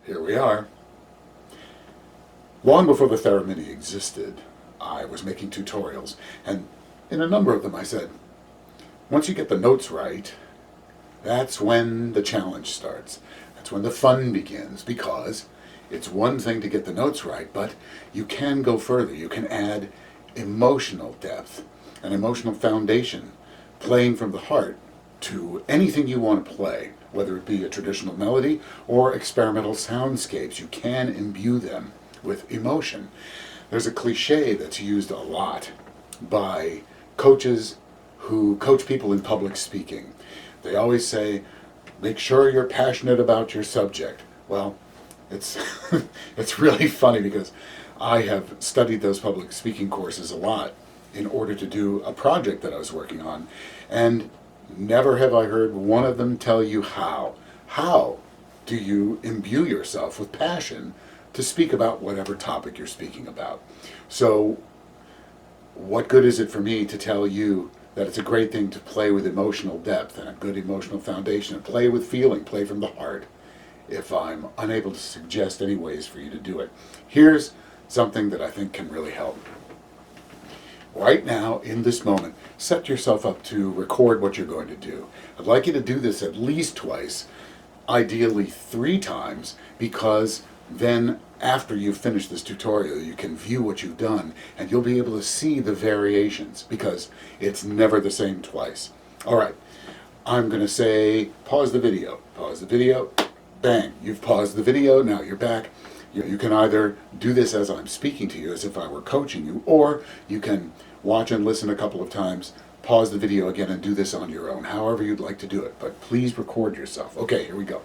Here we are. Long before the Theremini existed, I was making tutorials, and in a number of them I said, once you get the notes right, that's when the challenge starts. That's when the fun begins, because it's one thing to get the notes right, but you can go further. You can add emotional depth, an emotional foundation, playing from the heart to anything you want to play, whether it be a traditional melody or experimental soundscapes. You can imbue them with emotion. There's a cliche that's used a lot by coaches who coach people in public speaking. They always say, make sure you're passionate about your subject. Well, it's it's really funny because I have studied those public speaking courses a lot in order to do a project that I was working on, and never have I heard one of them tell you how. How do you imbue yourself with passion to speak about whatever topic you're speaking about? So what good is it for me to tell you that it's a great thing to play with emotional depth and a good emotional foundation and play with feeling, play from the heart, if I'm unable to suggest any ways for you to do it? Here's something that I think can really help. Right now, in this moment, set yourself up to record what you're going to do. I'd like you to do this at least twice, ideally 3 times, because then after you've finished this tutorial, you can view what you've done and you'll be able to see the variations, because it's never the same twice. All right, I'm going to say pause the video. Pause the video. Bang, you've paused the video, now you're back. You can either do this as I'm speaking to you, as if I were coaching you, or you can watch and listen a couple of times, pause the video again, and do this on your own, however you'd like to do it. But please record yourself. Okay, here we go.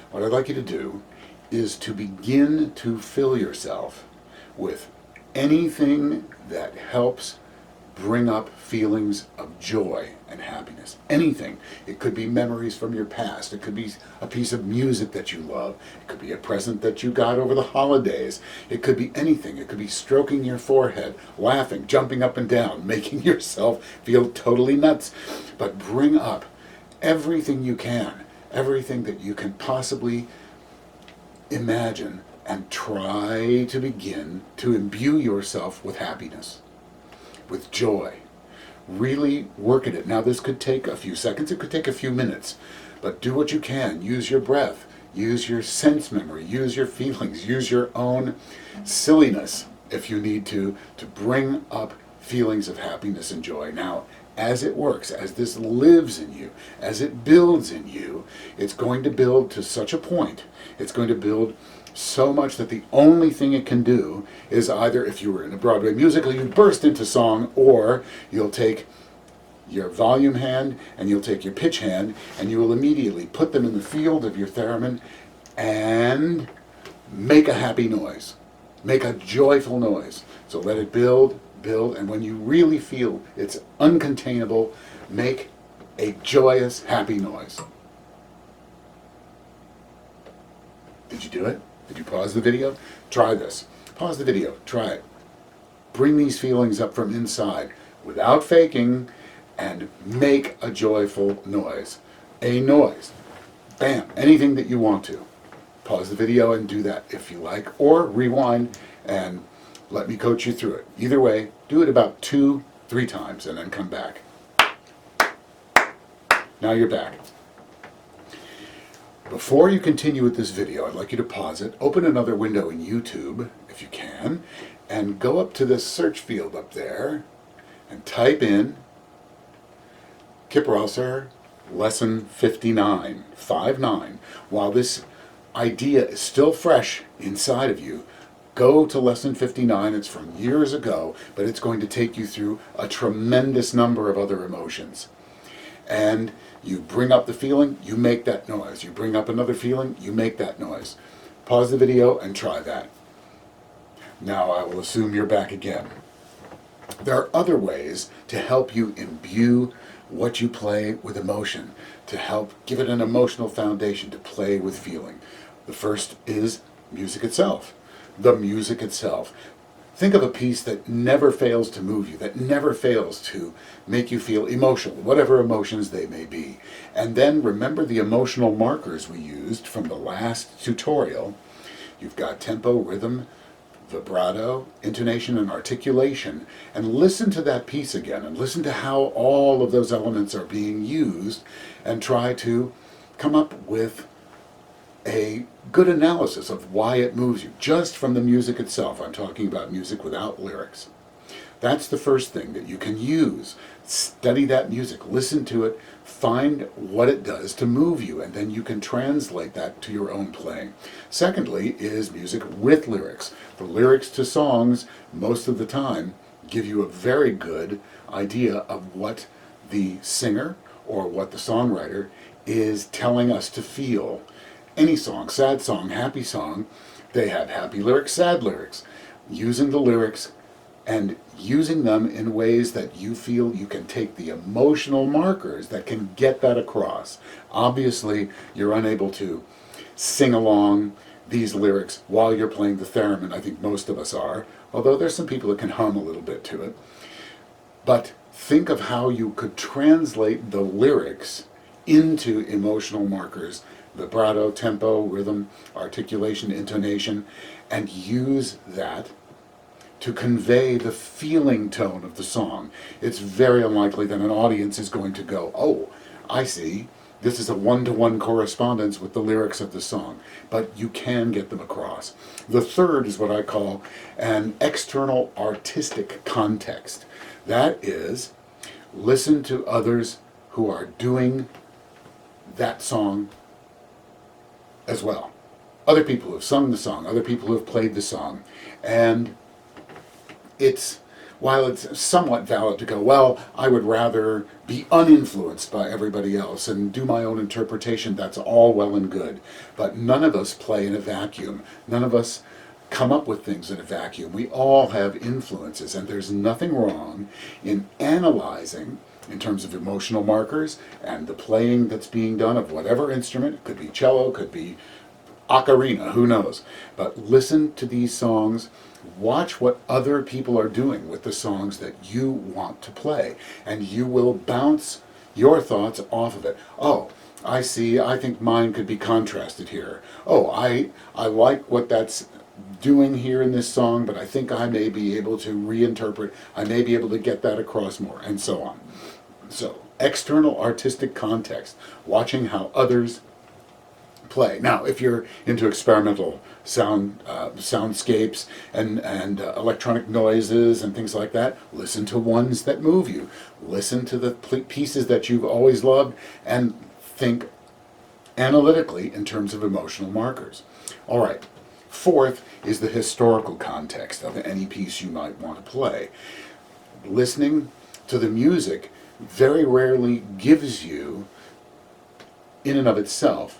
What I'd like you to do is to begin to fill yourself with anything that helps bring up feelings of joy and happiness. Anything. It could be memories from your past. It could be a piece of music that you love. It could be a present that you got over the holidays. It could be anything. It could be stroking your forehead, laughing, jumping up and down, making yourself feel totally nuts. But bring up everything you can, everything that you can possibly imagine, and try to begin to imbue yourself with happiness, with joy. Really work at it. Now, this could take a few seconds, it could take a few minutes, but do what you can. Use your breath, use your sense memory, use your feelings, use your own silliness if you need to bring up feelings of happiness and joy. Now, as it works, as this lives in you, as it builds in you, it's going to build to such a point, it's going to build so much that the only thing it can do is either, if you were in a Broadway musical, you burst into song, or you'll take your volume hand and you'll take your pitch hand and you will immediately put them in the field of your theremin and make a happy noise. Make a joyful noise. So let it build, and when you really feel it's uncontainable, make a joyous, happy noise. Did you do it? Did you pause the video? Try this. Pause the video. Try it. Bring these feelings up from inside without faking and make a joyful noise. A noise. Bam. Anything that you want to. Pause the video and do that if you like, or rewind and let me coach you through it. Either way, do it about 2-3 times and then come back. Now you're back. Before you continue with this video, I'd like you to pause it, open another window in YouTube, if you can, and go up to this search field up there and type in Kipralser Lesson 59, 5-9. While this idea is still fresh inside of you, go to Lesson 59. It's from years ago, but it's going to take you through a tremendous number of other emotions. And you bring up the feeling, you make that noise. You bring up another feeling, you make that noise. Pause the video and try that. Now I will assume you're back again. There are other ways to help you imbue what you play with emotion, to help give it an emotional foundation, to play with feeling. The first is music itself. The music itself. Think of a piece that never fails to move you, that never fails to make you feel emotional, whatever emotions they may be. And then remember the emotional markers we used from the last tutorial, You've got tempo, rhythm, vibrato, intonation, and articulation. And listen to that piece again and listen to how all of those elements are being used and try to come up with a good analysis of why it moves you, just from the music itself. I'm talking about music without lyrics. That's the first thing that you can use. Study that music, listen to it, find what it does to move you, and then you can translate that to your own playing. Secondly is music with lyrics. The lyrics to songs, most of the time, give you a very good idea of what the singer or what the songwriter is telling us to feel. Any song, sad song, happy song, they have happy lyrics, sad lyrics. Using the lyrics and using them in ways that you feel you can take the emotional markers that can get that across. Obviously, you're unable to sing along these lyrics while you're playing the theremin. I think most of us are, although there's some people that can hum a little bit to it. But think of how you could translate the lyrics into emotional markers, vibrato, tempo, rhythm, articulation, intonation, and use that to convey the feeling tone of the song. It's very unlikely that an audience is going to go, oh, I see, this is a one-to-one correspondence with the lyrics of the song, but you can get them across. The third is what I call an external artistic context. That is, listen to others who are doing that song as well. Other people who have sung the song, other people who have played the song, and while it's somewhat valid to go, well, I would rather be uninfluenced by everybody else and do my own interpretation, that's all well and good. But none of us play in a vacuum. None of us come up with things in a vacuum. We all have influences, and there's nothing wrong in analyzing in terms of emotional markers and the playing that's being done of whatever instrument. It could be cello, could be ocarina, who knows. But listen to these songs. Watch what other people are doing with the songs that you want to play, and you will bounce your thoughts off of it. Oh, I see, I think mine could be contrasted here. Oh, I like what that's doing here in this song, but I think I may be able to reinterpret, I may be able to get that across more, and so on. So, external artistic context, watching how others play. Now, if you're into experimental soundscapes and electronic noises and things like that, listen to ones that move you. Listen to the pieces that you've always loved and think analytically in terms of emotional markers. All right. Fourth is the historical context of any piece you might want to play. Listening to the music very rarely gives you, in and of itself,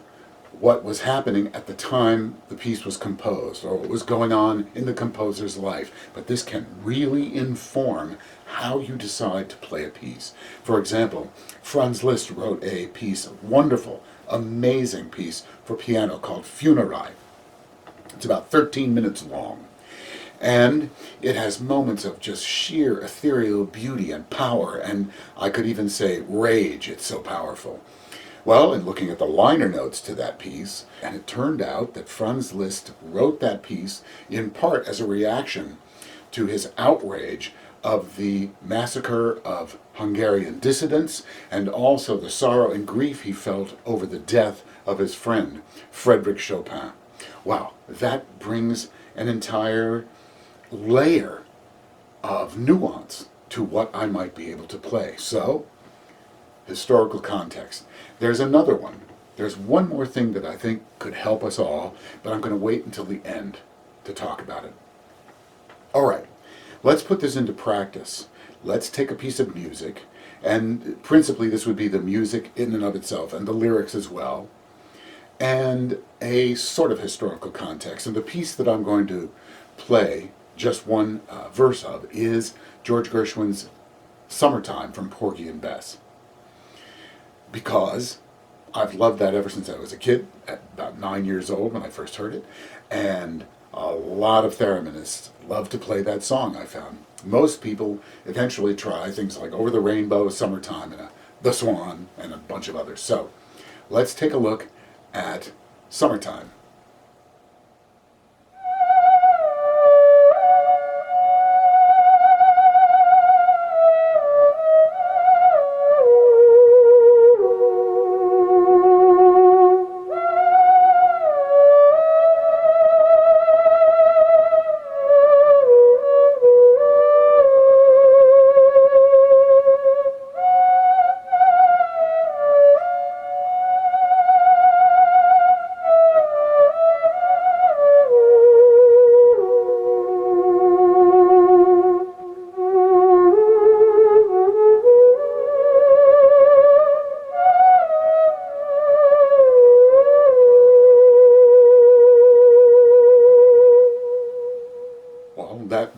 what was happening at the time the piece was composed, or what was going on in the composer's life. But this can really inform how you decide to play a piece. For example, Franz Liszt wrote a piece, a wonderful, amazing piece for piano called Funerei. It's about 13 minutes long. And it has moments of just sheer ethereal beauty and power, and I could even say rage, it's so powerful. Well, in looking at the liner notes to that piece, and it turned out that Franz Liszt wrote that piece in part as a reaction to his outrage of the massacre of Hungarian dissidents, and also the sorrow and grief he felt over the death of his friend, Frédéric Chopin. Wow, that brings an entire layer of nuance to what I might be able to play. So, historical context. There's another one. There's one more thing that I think could help us all, but I'm going to wait until the end to talk about it. All right, let's put this into practice. Let's take a piece of music, and principally this would be the music in and of itself, and the lyrics as well, and a sort of historical context. And the piece that I'm going to play, just one verse of, is George Gershwin's Summertime from Porgy and Bess. Because I've loved that ever since I was a kid, at about 9 years old when I first heard it, and a lot of thereminists love to play that song, I found. Most people eventually try things like Over the Rainbow, Summertime, and The Swan, and a bunch of others. So, let's take a look at Summertime.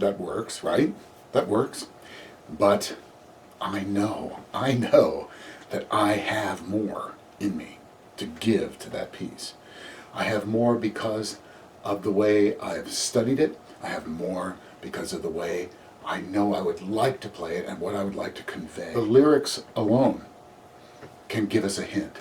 that works, right? That works. But I know that I have more in me to give to that piece. I have more because of the way I've studied it. I have more because of the way I know I would like to play it and what I would like to convey. The lyrics alone can give us a hint.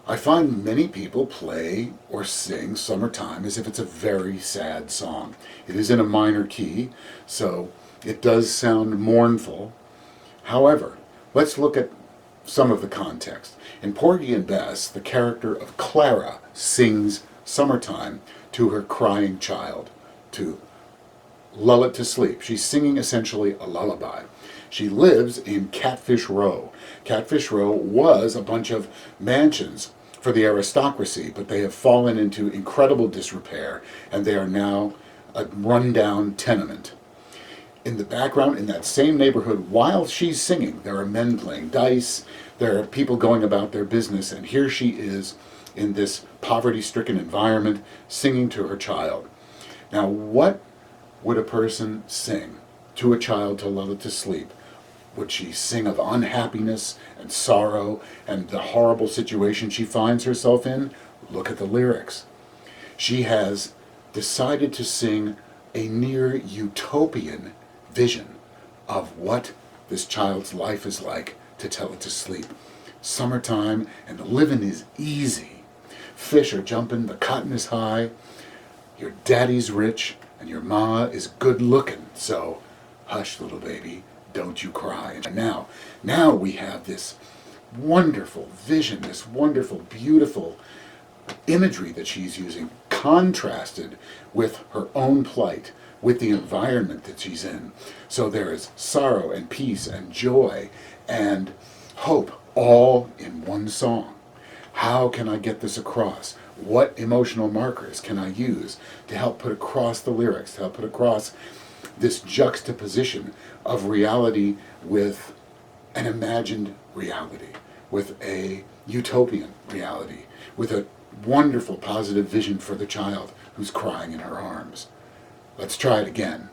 I find many people play or sing Summertime as if it's a very sad song. It is in a minor key, so it does sound mournful. However, let's look at some of the context. In Porgy and Bess, the character of Clara sings Summertime to her crying child, to lull it to sleep. She's singing essentially a lullaby. She lives in Catfish Row. Catfish Row was a bunch of mansions for the aristocracy, but they have fallen into incredible disrepair, and they are now a rundown tenement. In the background, in that same neighborhood, while she's singing, there are men playing dice, there are people going about their business, and here she is in this poverty-stricken environment, singing to her child. Now, what would a person sing to a child to lull it to sleep? Would she sing of unhappiness and sorrow and the horrible situation she finds herself in? Look at the lyrics. She has decided to sing a near utopian vision of what this child's life is like to tell it to sleep. Summertime and the living is easy. Fish are jumping, the cotton is high, your daddy's rich, and your ma is good looking, so hush, little baby, don't you cry. And now we have this wonderful vision, this wonderful, beautiful imagery that she's using, contrasted with her own plight, with the environment that she's in. So there is sorrow and peace and joy and hope all in one song. How can I get this across? What emotional markers can I use to help put across the lyrics, to help put across this juxtaposition of reality with an imagined reality, with a utopian reality, with a wonderful positive vision for the child who's crying in her arms? Let's try it again.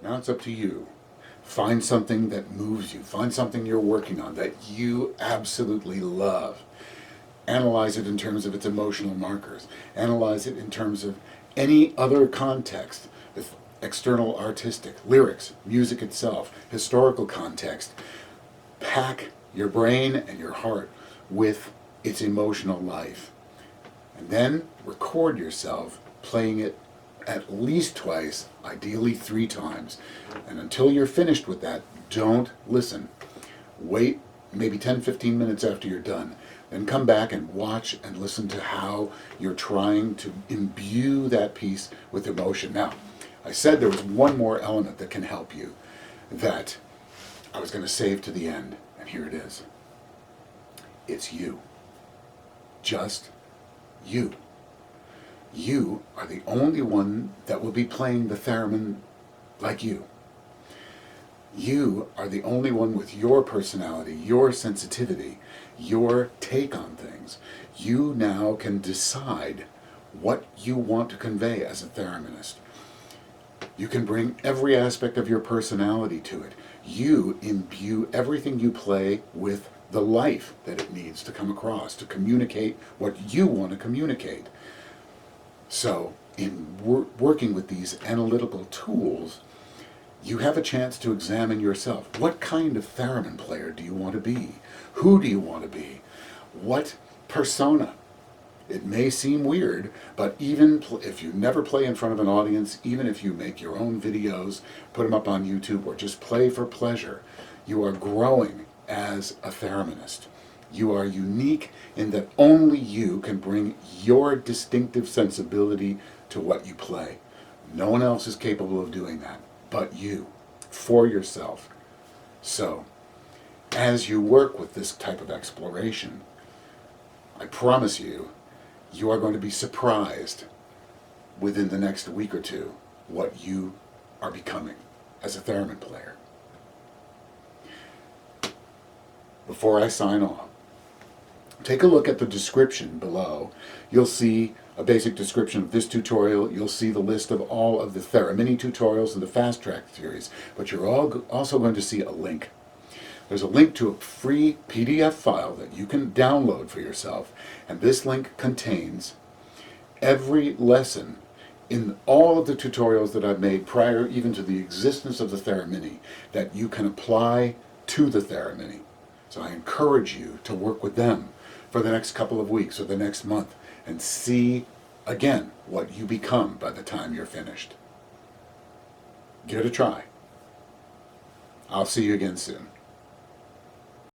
Now it's up to you. Find something that moves you. Find something you're working on that you absolutely love. Analyze it in terms of its emotional markers. Analyze it in terms of any other context, with external artistic, lyrics, music itself, historical context. Pack your brain and your heart with its emotional life. And then record yourself playing it at least twice, ideally 3 times. And until you're finished with that, don't listen. Wait maybe 10-15 minutes after you're done. Then come back and watch and listen to how you're trying to imbue that piece with emotion. Now, I said there was one more element that can help you that I was going to save to the end, and here it is. It's you. Just you. You are the only one that will be playing the theremin like you. You are the only one with your personality, your sensitivity, your take on things. You now can decide what you want to convey as a thereminist. You can bring every aspect of your personality to it. You imbue everything you play with the life that it needs to come across, to communicate what you want to communicate. So, in working with these analytical tools, you have a chance to examine yourself. What kind of theremin player do you want to be? Who do you want to be? What persona It may seem weird, but even if you never play in front of an audience, even if you make your own videos, put them up on YouTube, or just play for pleasure, you are growing as a thereminist. You are unique in that only you can bring your distinctive sensibility to what you play. No one else is capable of doing that but you, for yourself. So, as you work with this type of exploration, I promise you, you are going to be surprised within the next week or two what you are becoming as a theremin player. Before I sign off, take a look at the description below. You'll see a basic description of this tutorial. You'll see the list of all of the THEREMINI tutorials in the FastTrack series, but you're also going to see a link. There's a link to a free PDF file that you can download for yourself, and this link contains every lesson in all of the tutorials that I've made prior even to the existence of the THEREMINI that you can apply to the THEREMINI. So I encourage you to work with them for the next couple of weeks or the next month and see again what you become by the time you're finished. Give it a try. I'll see you again soon.